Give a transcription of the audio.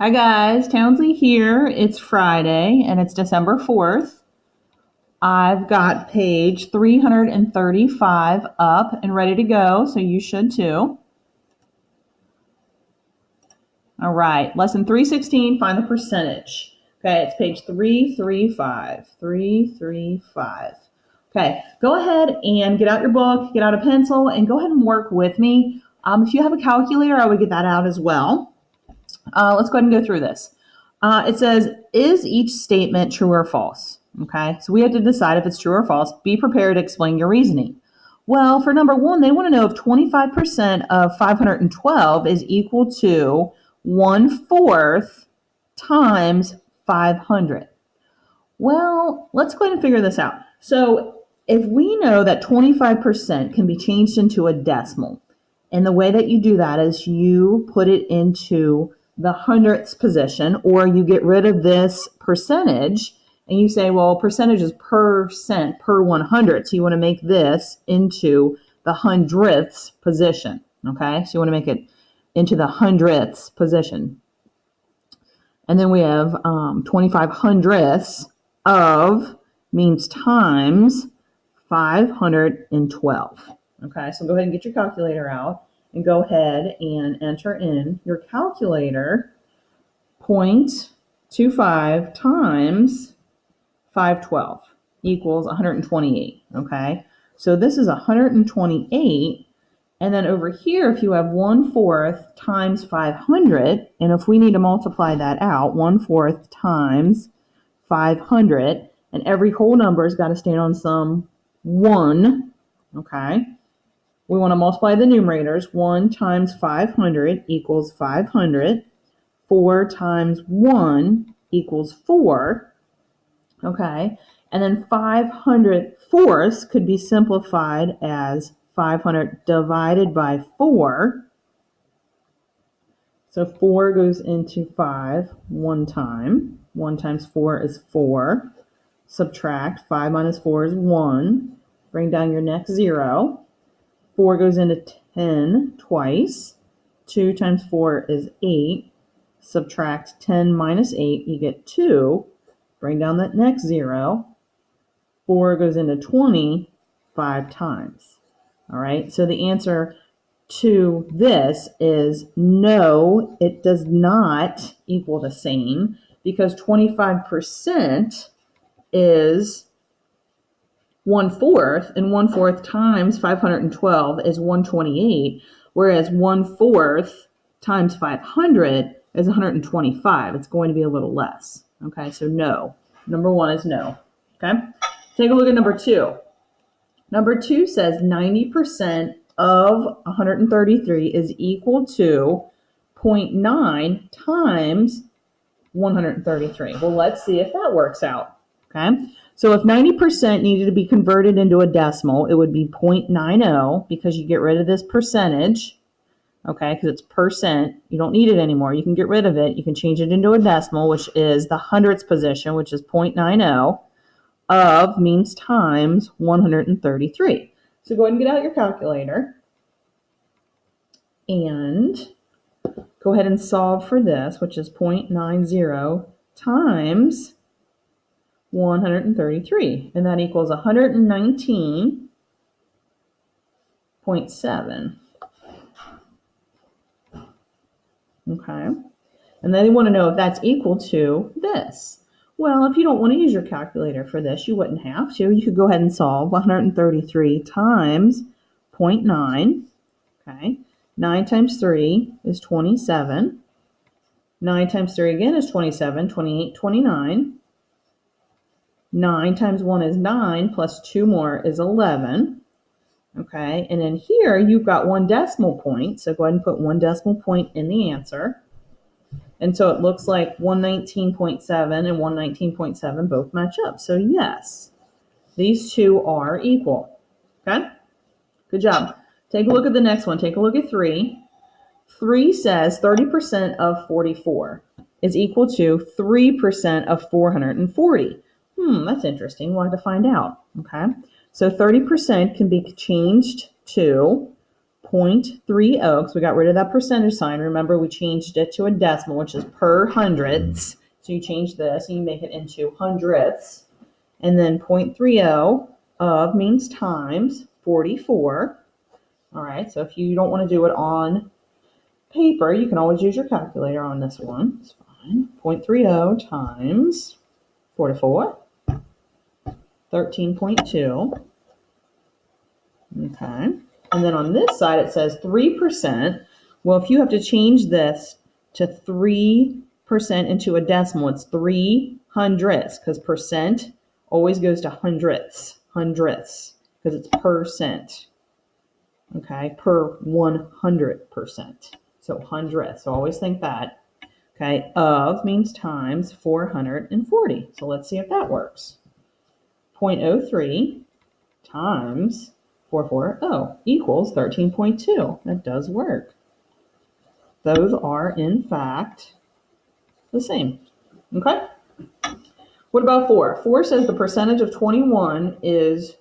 Hi guys, Townsley here. It's Friday and it's December 4th. I've got page 335 up and ready to go, so you should too. All right, lesson 316, find the percentage. Okay, it's page 335. 335. Okay, go ahead and get out your book, get out a pencil, and go ahead and work with me. If you have a calculator, I would get that out as well. Let's go ahead and go through this. It says, is each statement true or false? Okay, so we have to decide if it's true or false. Be prepared to explain your reasoning. Well, for number one, they want to know if 25% of 512 is equal to 1/4 times 500. Well, let's go ahead and figure this out. So if we know that 25% can be changed into a decimal, and the way that you do that is you put it into the hundredths position, or you get rid of this percentage and you say, well, percentage is percent per 100. So you want to make this into the hundredths position. Okay, so you want to make it into the hundredths position. And then we have 25 hundredths of means times 512. Okay, so go ahead and get your calculator out and go ahead and enter in your calculator 0.25 times 512 equals 128. Okay, so this is 128. And then over here, if you have 1/4 times 500, and if we need to multiply that out, 1/4 times 500, and every whole number's got to stand on some 1, okay? We want to multiply the numerators. 1 times 500 equals 500. 4 times 1 equals 4, okay? And then 500 fourths could be simplified as 500 divided by 4. So 4 goes into 5 one time. 1 times 4 is 4. Subtract 5 minus 4 is 1. Bring down your next 0. 4 goes into 10 twice. 2 times 4 is 8. Subtract 10 minus 8, you get 2. Bring down that next 0. 4 goes into 20 5 times. All right, so the answer to this is no, it does not equal the same, because 25% is 1/4, and 1/4 times 512 is 128, whereas 1/4 times 500 is 125. It's going to be a little less. Okay, so no. Number one is no. Okay, take a look at number two. Number two says 90% of 133 is equal to 0.9 times 133. Well, let's see if that works out. Okay, so if 90% needed to be converted into a decimal, it would be 0.90, because you get rid of this percentage, okay, because it's percent. You don't need it anymore. You can get rid of it. You can change it into a decimal, which is the hundredths position, which is 0.90. Of means times 133. So go ahead and get out your calculator and go ahead and solve for this, which is 0.90 times 133, and that equals 119.7. Okay, and then they want to know if that's equal to this. Well, if you don't want to use your calculator for this, you wouldn't have to. You could go ahead and solve 133 times 0.9. Okay, 9 times 3 is 27. 9 times 3 again is 27, 28, 29. 9 times 1 is 9, plus 2 more is 11. Okay, and then here you've got one decimal point, so go ahead and put one decimal point in the answer. And so it looks like 119.7 and 119.7 both match up. So yes, these two are equal. Okay, good job. Take a look at the next one. Take a look at 3. 3 says 30% of 44 is equal to 3% of 440. That's interesting. We'll have to find out. Okay, so 30% can be changed to 0.30, because we got rid of that percentage sign. Remember, we changed it to a decimal, which is per hundredths. So you change this and you make it into hundredths. And then 0.30 of means times 44. All right, so if you don't want to do it on paper, you can always use your calculator on this one. It's fine. 0.30 times 44, 13.2. Okay. And then on this side, it says 3%. Well, if you have to change this to 3% into a decimal, it's 300ths, because percent always goes to hundredths, because it's percent. Okay, per 100%. So hundredths. So always think that. Okay, of means times 440. So let's see if that works. 0.03 times 440 equals 13.2. That does work. Those are, in fact, the same. Okay? What about 4? 4 says the percentage of 21 is